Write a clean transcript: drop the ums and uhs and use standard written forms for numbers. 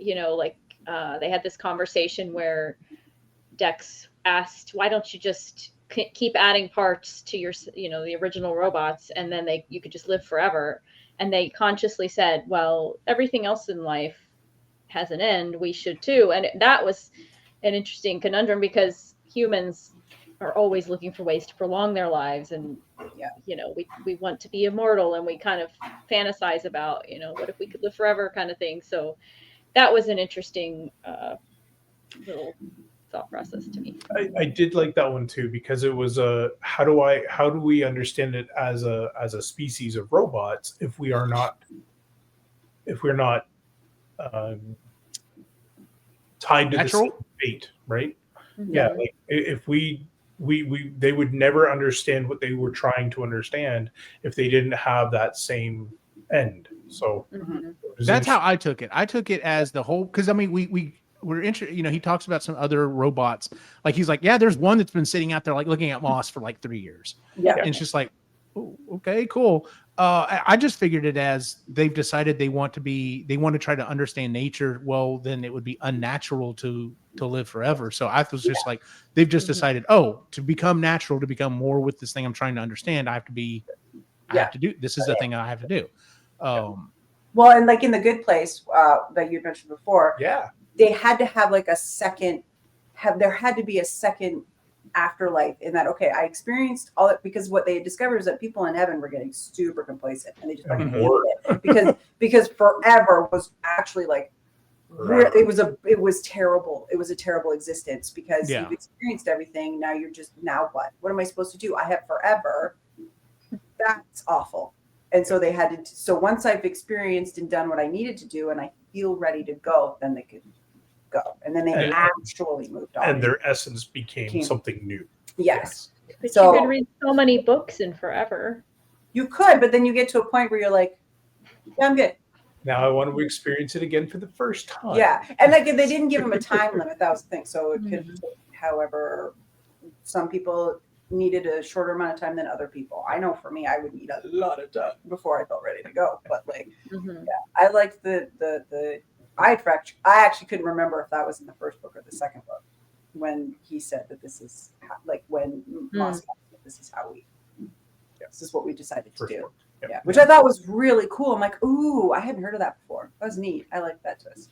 they had this conversation where Dex asked, "Why don't you just keep adding parts to your, the original robots, and then you could just live forever?" And they consciously said, "Well, everything else in life has an end. We should too." And that was an interesting conundrum because humans are always looking for ways to prolong their lives, and we want to be immortal, and we kind of fantasize about, what if we could live forever, kind of thing. So that was an interesting little thought process to me. I did like that one too, because it was how do we understand it as a species of robots if we're not tied to Natural? the fate, right? Mm-hmm. Yeah, like if we they would never understand what they were trying to understand if they didn't have that same end. So that's how I took it. I took it as the whole, because I mean we're interested, he talks about some other robots, like he's like, yeah, there's one that's been sitting out there like looking at moss for like 3 years. Yeah. And it's just like, oh, okay, cool. I just figured it as they've decided they want to try to understand nature. Well, then it would be unnatural to live forever. So I was just like, they've just decided, to become natural, to become more with this thing I'm trying to understand, I have to do, this is the thing I have to do. Well, and like in The Good Place that you mentioned before, they had to have like there had to be a second afterlife in that. Okay, I experienced all that, because what they had discovered is that people in heaven were getting super complacent, and they just fucking hated it because forever was actually like it was terrible. It was a terrible existence because you've experienced everything. Now what? What am I supposed to do? I have forever. That's awful. And so they had to. So once I've experienced and done what I needed to do, and I feel ready to go, then they could go. And then they actually moved on. And their essence became something new. Yes. But you could read so many books in forever. You could, but then you get to a point where you're like, yeah, I'm good. Now I want to experience it again for the first time. Yeah. And like they didn't give them a time limit. That was the thing. So it could, however, some people needed a shorter amount of time than other people. I know for me, I would need a lot of time before I felt ready to go. But like, I liked I actually couldn't remember if that was in the first book or the second book when he said that this is when Moss said, this is how this is what we decided to do. Yeah, which I thought was really cool. I'm like, ooh, I hadn't heard of that before. That was neat. I like that twist.